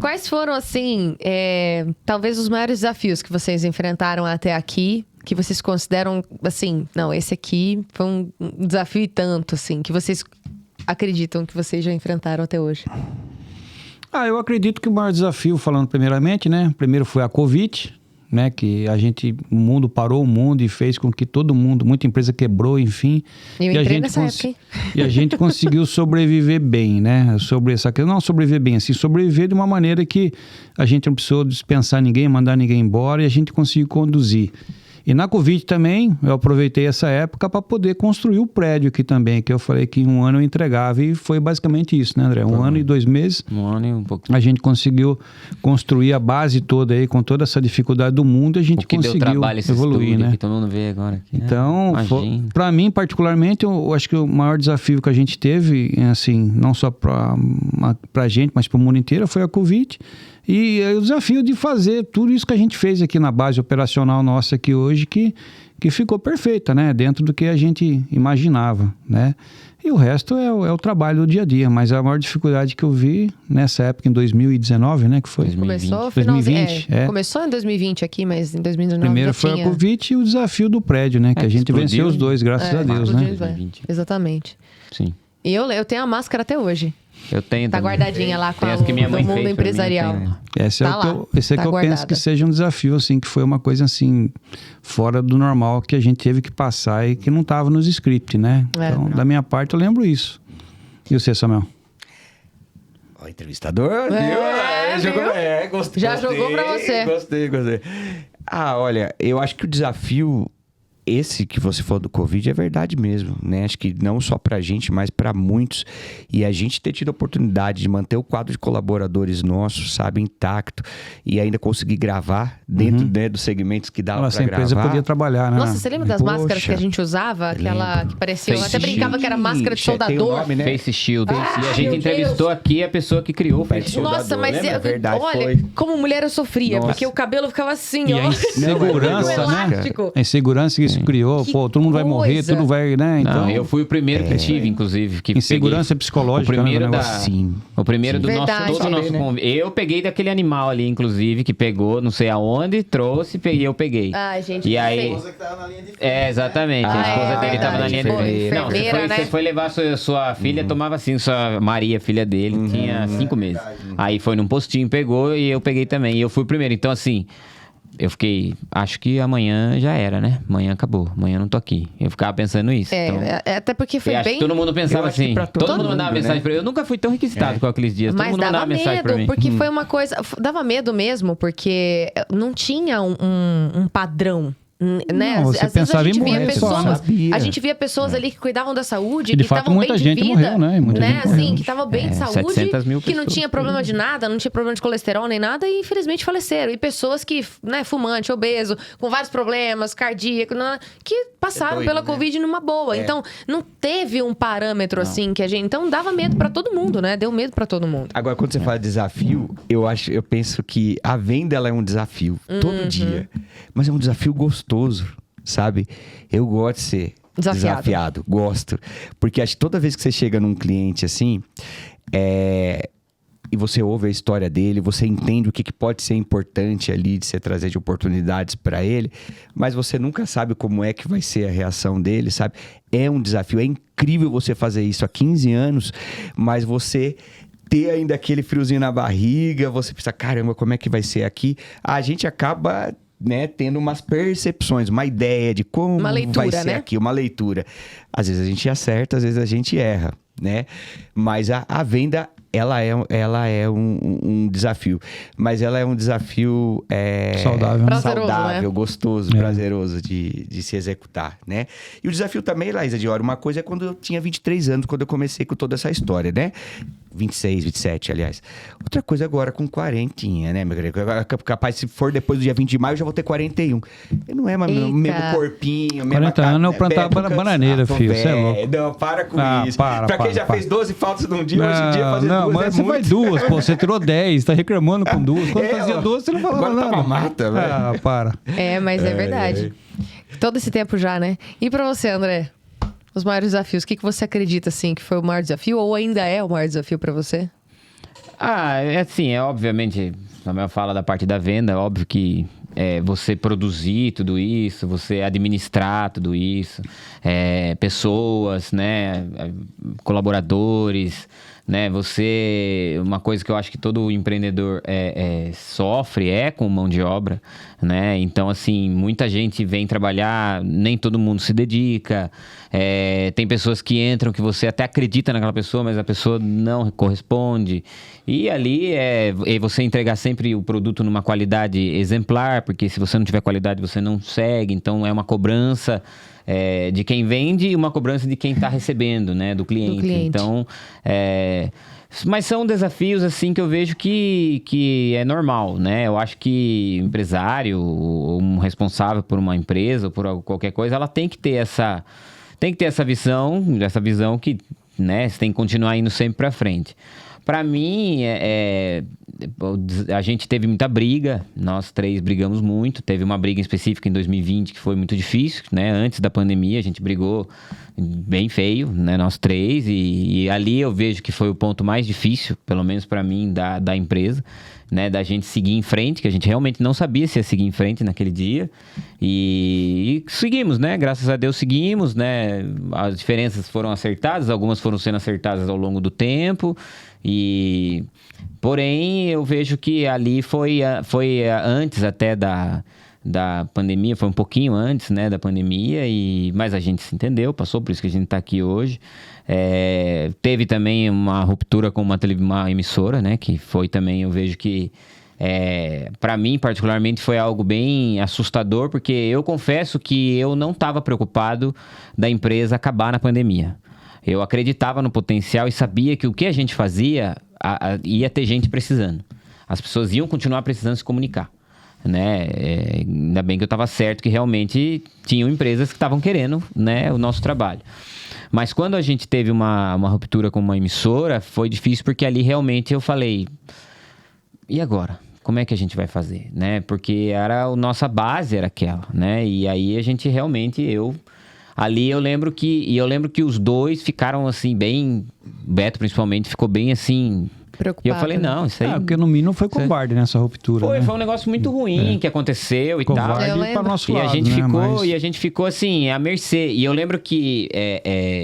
quais foram, assim, talvez os maiores desafios que vocês enfrentaram até aqui, que vocês consideram, assim, não, esse aqui foi um desafio e tanto, assim, que vocês acreditam que vocês já enfrentaram até hoje? Eu acredito que o maior desafio, falando primeiramente, né? Primeiro foi a Covid, né? Que o mundo parou o mundo e fez com que todo mundo, muita empresa quebrou, enfim. Eu entrei nessa época, hein? E a gente conseguiu sobreviver bem, né? Sobre essa questão, não sobreviver bem, assim, sobreviver de uma maneira que a gente não precisou dispensar ninguém, mandar ninguém embora e a gente conseguiu conduzir. E na Covid também, eu aproveitei essa época para poder construir o prédio aqui também, que eu falei que em um ano eu entregava, e foi basicamente isso, né, André? Um ano e 2 meses. Um ano e um pouquinho. A gente conseguiu construir a base toda aí, com toda essa dificuldade do mundo, a gente conseguiu deu trabalho esse evoluir, estúdio, né? que todo mundo vê agora aqui, né? Então, para mim, particularmente, eu acho que o maior desafio que a gente teve, assim, não só para a gente, mas para o mundo inteiro, foi a Covid. E o desafio de fazer tudo isso que a gente fez aqui na base operacional nossa aqui hoje, que ficou perfeita, né? Dentro do que a gente imaginava, né? E o resto é o trabalho do dia a dia. Mas a maior dificuldade que eu vi nessa época, em 2019, né? Que foi 2020. Começou 2020. Começou em 2020 aqui, mas em 2019 Primeiro já foi tinha... a Covid e o desafio do prédio, né? Que a gente explodiu, venceu os dois, graças a Deus, né? 2020. Exatamente. Sim. E eu tenho a máscara até hoje. Eu tenho Tá também. guardadinha lá com Tem as que minha o mãe mundo fez pra mim, empresarial. eu tenho. Esse é Tá o que lá, eu, esse é tá que eu penso guardada. que seja um desafio, assim, que foi uma coisa, assim, fora do normal que a gente teve que passar e que não estava nos scripts, né? Então, da minha parte, eu lembro isso. E você, Samuel? O entrevistador, viu? Gostei. Já jogou pra você. Gostei. Olha, eu acho que o desafio, esse que você falou do Covid, é verdade mesmo, né? Acho que não só pra gente, mas pra muitos. E a gente ter tido a oportunidade de manter o quadro de colaboradores nossos, sabe, intacto, e ainda conseguir gravar dentro, né, dos segmentos que dava Nossa, pra a empresa gravar. podia trabalhar, né? Nossa, você lembra das Poxa, máscaras que a gente usava? Aquela lembro. que parecia... Eu Face até brincava que era máscara de Shield, tem o soldador. nome, né? Face Shield. E a meu gente entrevistou aqui a pessoa que criou o Face Shield. Nossa, mas lembra? Verdade, olha, foi. como mulher eu sofria, Nossa. porque o cabelo ficava assim, E ó. a insegurança, Com né? elástico. A insegurança que isso criou. Que Pô, todo mundo vai morrer, coisa. tudo vai, né? Então, Não, eu fui o primeiro que tive, inclusive. Que insegurança peguei psicológica, o primeiro né, do da, negócio. Sim. O primeiro do Verdade. nosso, todo o nosso convívio. Eu peguei daquele animal ali, inclusive, que pegou, não sei aonde, trouxe e eu peguei. Ai, gente, E aí... que exatamente. A esposa dele tava na linha de frente. Não, enfermeira, né? você foi levar sua filha, tomava assim, sua Maria, filha dele, tinha 5 meses. Aí foi num postinho, pegou e eu peguei também. E eu fui o primeiro. Então, assim, eu fiquei... Acho que amanhã já era, né? Amanhã acabou. Amanhã eu não tô aqui. Eu ficava pensando isso. Então, até porque foi eu acho bem... que todo mundo pensava Eu acho que assim. pra Todo todo mundo mandava mundo, mensagem né? pra mim. Eu nunca fui tão requisitado com aqueles dias. Todo Mas mundo dava mandava mensagem pra medo, mim. porque foi uma coisa... Dava medo mesmo, porque não tinha um padrão. Né? Não, você Às vezes a pensava em gente via morrer só, pessoas, sabia. a gente via pessoas ali que cuidavam da saúde, E de que fato, estavam bem muita de gente vida, morreu, né? Muita gente assim, morreu. que estavam bem de saúde, 700 mil que não pessoas. tinha problema de nada, não tinha problema de colesterol nem nada, e infelizmente faleceram. E pessoas que, né, fumante, obeso, com vários problemas, cardíaco, que passaram doido, pela né? Covid numa boa. Então, não teve um parâmetro assim que a gente... Então, dava medo pra todo mundo, né? Deu medo pra todo mundo. Agora, quando você fala de desafio, eu penso que a venda ela é um desafio todo dia. Mas é um desafio gostoso, sabe? Eu gosto de ser desafiado. Gosto. Porque acho que toda vez que você chega num cliente assim, e você ouve a história dele, você entende o que pode ser importante ali de você trazer de oportunidades para ele, mas você nunca sabe como é que vai ser a reação dele, sabe? É um desafio. É incrível você fazer isso há 15 anos, mas você... ter ainda aquele friozinho na barriga, você pensa, caramba, como é que vai ser aqui? A gente acaba, né, tendo umas percepções, uma ideia de como Uma leitura, vai ser né? aqui, uma leitura. Às vezes a gente acerta, às vezes a gente erra, né? Mas a venda, ela é um desafio. Mas ela é um desafio Saudável. Prazeroso, saudável, né? gostoso, prazeroso de se executar, né? E o desafio também, Laísa de Oro, uma coisa é quando eu tinha 23 anos, quando eu comecei com toda essa história, né? 26, 27, aliás. Outra coisa agora com 40, né, meu querido? Capaz, se for depois do dia 20 de maio, eu já vou ter 41. Eu não é mais o mesmo corpinho, 40 anos eu plantava bananeira, filho. Você é louco. Não, para com isso. Para, pra quem já fez 12 faltas num dia, hoje em dia fazer não, duas mas é você muito. vai duas, pô. Você tirou 10, tá reclamando com duas. Quando fazia 12, você não falava agora nada. tá uma mata, velho. Ah, para. Mas é verdade. Todo esse tempo já, né? E pra você, André? Os maiores desafios, o que você acredita, assim, que foi o maior desafio? Ou ainda é o maior desafio pra você? É assim, obviamente, Samuel fala da parte da venda, é óbvio que você produzir tudo isso, você administrar tudo isso, pessoas, né, colaboradores, né, uma coisa que eu acho que todo empreendedor sofre com mão de obra, né, então assim, muita gente vem trabalhar, nem todo mundo se dedica, tem pessoas que entram que você até acredita naquela pessoa, mas a pessoa não corresponde, e ali você entregar sempre o produto numa qualidade exemplar, porque se você não tiver qualidade você não segue, então é uma cobrança de quem vende e uma cobrança de quem está recebendo, né, do cliente. Então, mas são desafios assim que eu vejo que é normal, né? Eu acho que empresário, um responsável por uma empresa ou por qualquer coisa, ela tem que ter essa visão que, né, você tem que continuar indo sempre para frente. Para mim, a gente teve muita briga, nós 3 brigamos muito. Teve uma briga específica em 2020 que foi muito difícil, né? Antes da pandemia, a gente brigou bem feio, né? Nós 3, e ali eu vejo que foi o ponto mais difícil, pelo menos para mim, da empresa, né? Da gente seguir em frente, que a gente realmente não sabia se ia seguir em frente naquele dia. E seguimos, né? Graças a Deus seguimos, né? As diferenças foram acertadas, algumas foram sendo acertadas ao longo do tempo. Porém, eu vejo que ali foi antes até da pandemia, foi um pouquinho antes, né, da pandemia, mas a gente se entendeu, passou, por isso que a gente está aqui hoje. Teve também uma ruptura com uma emissora, né, que foi também, eu vejo que para mim, particularmente, foi algo bem assustador, porque eu confesso que eu não estava preocupado da empresa acabar na pandemia. Eu acreditava no potencial e sabia que o que a gente fazia ia ter gente precisando. As pessoas iam continuar precisando se comunicar, né? Ainda bem que eu estava certo que realmente tinham empresas que estavam querendo, né, o nosso trabalho. Mas quando a gente teve uma ruptura com uma emissora, foi difícil porque ali realmente eu falei, e agora? Como é que a gente vai fazer, né? Porque a nossa base era aquela, né? E aí a gente realmente, ali eu lembro que os dois ficaram assim bem, o Beto principalmente ficou bem assim, preocupado. E eu falei, não, isso aí... porque no mínimo foi covarde nessa ruptura, Foi, né? foi um negócio muito ruim que aconteceu e tal. Covarde para nosso lado, E a gente ficou assim, à mercê. E eu lembro que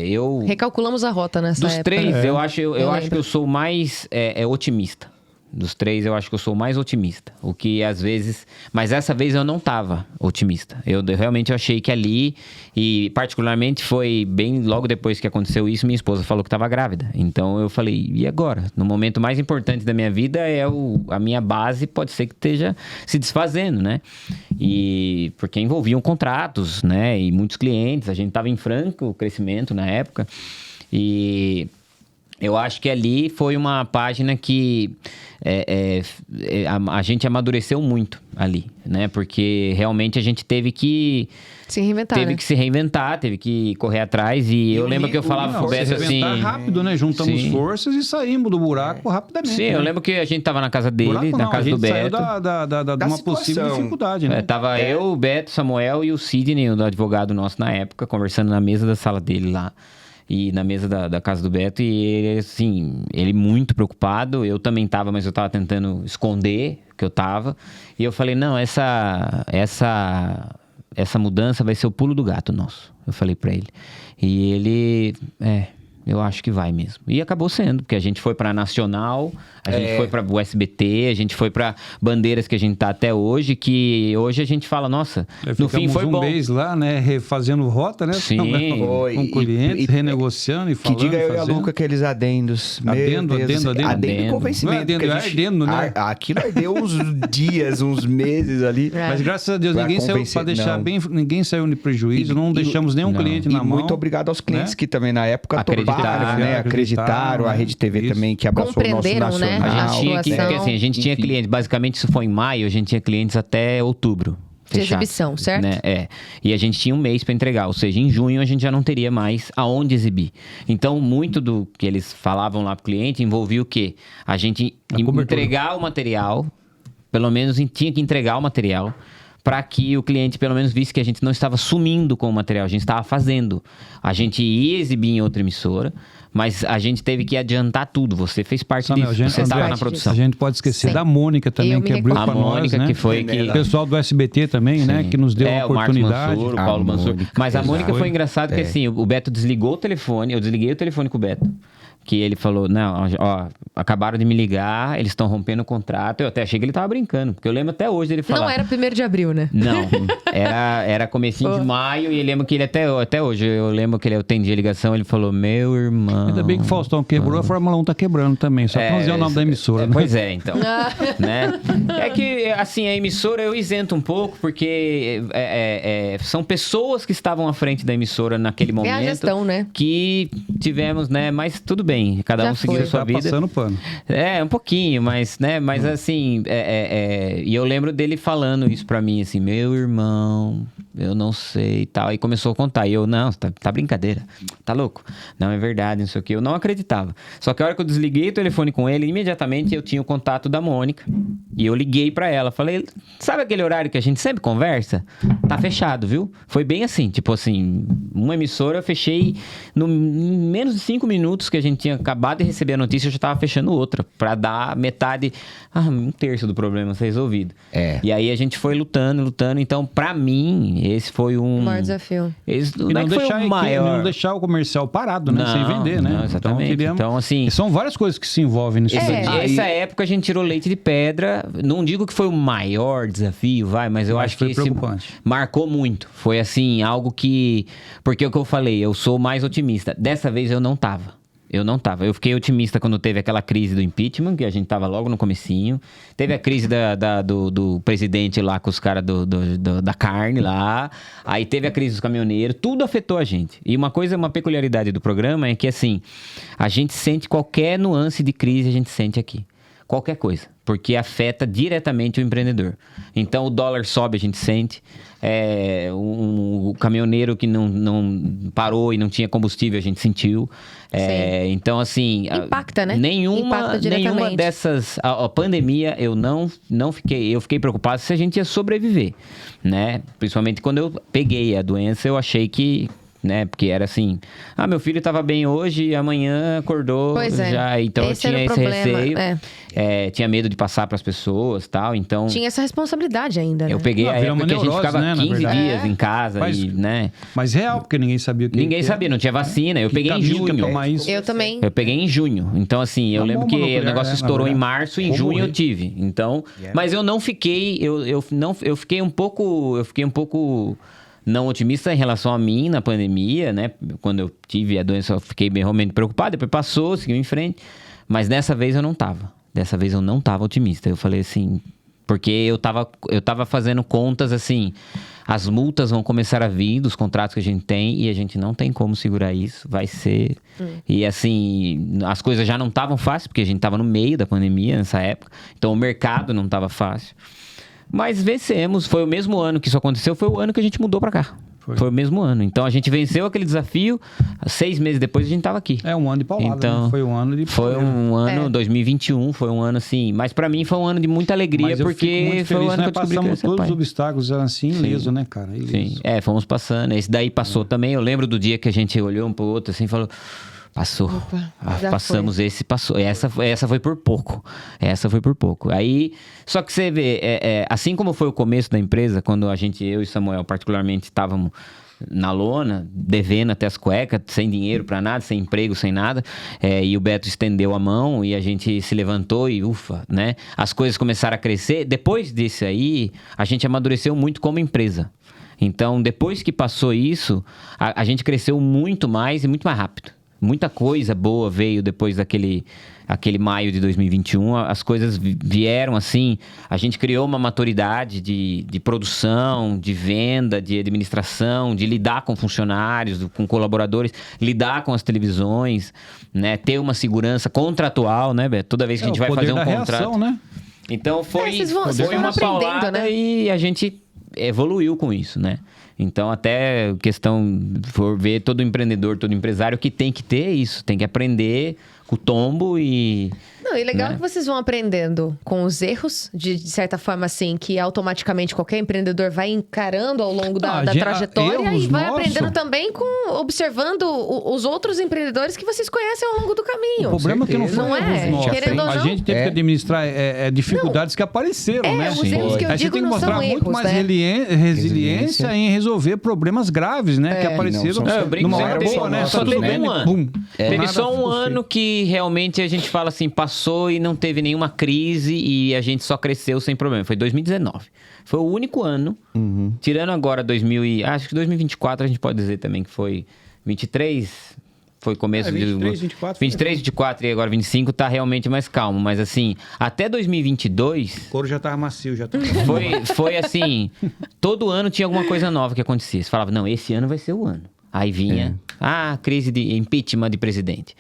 eu... Recalculamos a rota nessa época. Dos 3, eu acho que eu sou mais otimista. Dos 3, eu acho que eu sou o mais otimista. O que às vezes... Mas essa vez eu não estava otimista. Eu realmente achei que ali... E particularmente foi bem logo depois que aconteceu isso, minha esposa falou que estava grávida. Então eu falei, e agora? No momento mais importante da minha vida, a minha base pode ser que esteja se desfazendo, né? E porque envolviam contratos, né? E muitos clientes. A gente estava em franco crescimento na época. E... eu acho que ali foi uma página que a gente amadureceu muito ali, né? Porque realmente a gente teve que... se reinventar, Teve que se reinventar, teve que correr atrás. E eu lembro que eu falava pro Beto assim... rápido, né? Juntamos forças e saímos do buraco rapidamente. Sim, eu lembro que a gente tava na casa dele, na casa do Beto. De uma possível dificuldade, né? Tava eu, o Beto, Samuel e o Sidney, o advogado nosso na época, conversando na mesa da sala dele lá. E na mesa da casa do Beto, e ele, assim, ele muito preocupado. Eu também tava, mas eu tava tentando esconder que eu tava. E eu falei, não, essa mudança vai ser o pulo do gato nosso. Eu falei pra ele. E ele, eu acho que vai mesmo. E acabou sendo, porque a gente foi pra Nacional, a gente foi pra USBT, a gente foi pra bandeiras que a gente tá até hoje, que hoje a gente fala, nossa, no fim foi bom. Mês lá, né, refazendo rota, né? Sim. Com clientes, renegociando e falando. Que diga eu e a Luca aqueles adendos. Adendo e convencimento. Não é ardendo, né? Aquilo ardeu uns dias, uns meses ali. Mas graças a Deus, ninguém saiu, pra deixar bem, ninguém saiu de prejuízo, não deixamos nenhum cliente na mão. Muito obrigado aos clientes que também na época acreditaram, a Rede TV também que abraçou o nosso nacional. A gente tinha clientes, basicamente isso foi em maio, a gente tinha clientes até outubro. De exibição, certo? Né? E a gente tinha um mês para entregar, ou seja, em junho a gente já não teria mais aonde exibir. Então, muito do que eles falavam lá pro cliente envolvia o quê? A gente entregar o material, pelo menos tinha que entregar o material, para que o cliente pelo menos visse que a gente não estava sumindo com o material, a gente estava fazendo. A gente ia exibir em outra emissora, mas a gente teve que adiantar tudo. Você fez parte Samuel, disso, você estava André, na produção. A gente pode esquecer Sim. da Mônica também, Eu que me abriu recordo. para A nós, Mônica, né? que foi que... O pessoal do SBT também, né? Que nos deu a o Marcos oportunidade. Mansur, o A Paulo Mansur. Mônica, Mas a Mônica exato. foi engraçado que assim, o Beto desligou o telefone, eu desliguei o telefone com o Beto. Que ele falou, não, ó, acabaram de me ligar, eles estão rompendo o contrato. Eu até achei que ele tava brincando, porque eu lembro até hoje dele falar... Não era 1º de abril, né? Não, era comecinho de maio e eu lembro que ele até hoje, eu lembro que ele atendi a ligação, ele falou, meu irmão... Ainda bem que o Faustão quebrou, a Fórmula 1 tá quebrando também. Só pra não dizer o nome da emissora, né? Pois é, então. Né? É que, assim, a emissora eu isento um pouco, porque são pessoas que estavam à frente da emissora naquele momento. É a gestão, né? Que tivemos, né? Mas tudo bem, cada Já um seguiu foi. a sua Tá vida. passando pano. Um pouquinho, mas, né? Mas assim, e eu lembro dele falando isso pra mim, assim, meu irmão, eu não sei e tal. Aí começou a contar. E eu, não, tá brincadeira, tá louco? Não, é verdade, não sei o que. Eu não acreditava. Só que a hora que eu desliguei o telefone com ele, imediatamente eu tinha o contato da Mônica. E eu liguei pra ela, falei, sabe aquele horário que a gente sempre conversa? Tá fechado, viu? Foi bem assim, tipo assim, uma emissora eu fechei em menos de 5 minutos que a gente tinha acabado de receber a notícia, eu já tava fechando outra, pra dar metade, 1/3 do problema ser resolvido. E aí a gente foi lutando, então pra mim, esse foi O maior desafio. E não é que foi o maior. não deixar o comercial parado, né? Sem vender, né? Não, exatamente. Então, assim... E são várias coisas que se envolvem nisso. Essa época a gente tirou leite de pedra. Não digo que foi o maior desafio, mas eu acho que foi esse preocupante. marcou muito. Foi assim, algo que... Porque é o que eu falei, eu sou mais otimista. Dessa vez eu não tava. Eu fiquei otimista quando teve aquela crise do impeachment, que a gente tava logo no comecinho. Teve a crise do presidente lá com os caras da carne lá. Aí teve a crise dos caminhoneiros. Tudo afetou a gente. E uma peculiaridade do programa é que, assim, a gente sente qualquer nuance de crise, a gente sente aqui. Qualquer coisa. Porque afeta diretamente o empreendedor. Então, o dólar sobe, a gente sente. O caminhoneiro que não parou e não tinha combustível, a gente sentiu. Então, assim... Impacta, né? Nenhuma dessas... A pandemia, eu fiquei preocupado se a gente ia sobreviver, né? Principalmente quando eu peguei a doença, eu achei que... Né? Porque era assim, meu filho estava bem hoje e amanhã acordou já, então eu tinha esse receio, tinha medo de passar para as pessoas, tal, então tinha essa responsabilidade ainda, né? eu peguei a época que a gente ficava, né, 15 dias em casa, né? Mas real, porque ninguém sabia o que ninguém sabia, não tinha vacina, eu peguei em junho. Eu também. Eu peguei em junho, então assim, eu lembro que o negócio estourou em março e em junho eu tive, então, mas eu não fiquei, eu fiquei um pouco não otimista em relação a mim na pandemia, né? Quando eu tive a doença, eu fiquei realmente preocupado. Depois passou, seguiu em frente. Mas dessa vez eu não tava. Dessa vez eu não tava otimista. Eu falei assim... Porque eu tava fazendo contas assim... As multas vão começar a vir dos contratos que a gente tem e a gente não tem como segurar isso. Vai ser... E assim, as coisas já não estavam fáceis, porque a gente tava no meio da pandemia nessa época. Então o mercado não tava fácil. Mas vencemos, foi o mesmo ano que isso aconteceu, foi o ano que a gente mudou pra cá. Foi o mesmo ano. Então a gente venceu aquele desafio, 6 meses depois a gente tava aqui. Um ano de paulada, então, né? Foi um ano de Foi um ano, 2021, foi um ano assim. Mas pra mim foi um ano de muita alegria, porque foi o ano que eu descobri que eu ia ser todos pai. os obstáculos assim, ileso, né, cara? Ileso. Sim, fomos passando. Esse daí passou também. Eu lembro do dia que a gente olhou um pro outro assim e falou... Passou. Passamos foi. Esse, passou. Essa foi por pouco. Aí, só que você vê, assim como foi o começo da empresa, quando eu e Samuel particularmente estávamos na lona, devendo até as cuecas, sem dinheiro pra nada, sem emprego, sem nada, e o Beto estendeu a mão e a gente se levantou e ufa, né? As coisas começaram a crescer. Depois disso aí, a gente amadureceu muito como empresa. Então, depois que passou isso, a gente cresceu muito mais e muito mais rápido. Muita coisa boa veio depois daquele maio de 2021. As coisas vieram assim. A gente criou uma maturidade de produção, de venda, de administração, de lidar com funcionários, com colaboradores, lidar com as televisões, né? Ter uma segurança contratual, né, Beto? Toda vez que a gente vai fazer um contrato. Reação, né? Então foi uma paulada, né? E a gente evoluiu com isso, né? Então, até questão, for ver todo empreendedor, todo empresário que tem que ter isso, tem que aprender com o tombo e... Não, e legal né? que vocês vão aprendendo com os erros, de certa forma, assim, que automaticamente qualquer empreendedor vai encarando ao longo da trajetória erros e vai nossos. aprendendo também observando os outros empreendedores que vocês conhecem ao longo do caminho. O problema é que não certeza. foi Não é? erros nossos. Querendo ou A não. gente teve que administrar dificuldades que apareceram, né? os erros que eu Aí você digo tem que não mostrar são muito erros, mais né? resiliência em resolver problemas graves, né? Que apareceram Não, são eu brinco numa sempre, hora teve- boa, né? só Tá tudo teve bem, um ano. bum. Teve Nada só um ficou ano feio. que realmente a gente fala assim, passou e não teve nenhuma crise e a gente só cresceu sem problema. Foi 2019. Foi o único ano, tirando agora acho que 2024 a gente pode dizer também que foi 23, foi começo 23, de... 24 foi 23, 24 e agora 25 tá realmente mais calmo. Mas assim, até 2022... O couro já tava macio, já tava... Foi assim, todo ano tinha alguma coisa nova que acontecia. Você falava, não, esse ano vai ser o ano. Aí vinha, crise de impeachment de presidente.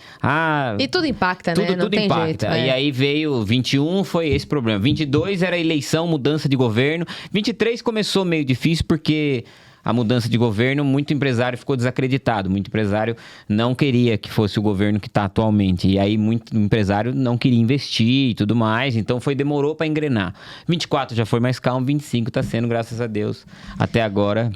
E tudo impacta, né? Não Tudo tem impacta. jeito. E aí veio 21, foi esse problema. 22 era eleição, mudança de governo. 23 começou meio difícil porque a mudança de governo, muito empresário ficou desacreditado. Muito empresário não queria que fosse o governo que está atualmente. E aí muito empresário não queria investir e tudo mais. Então demorou para engrenar. 24 já foi mais calmo, 25 está sendo, graças a Deus, até agora...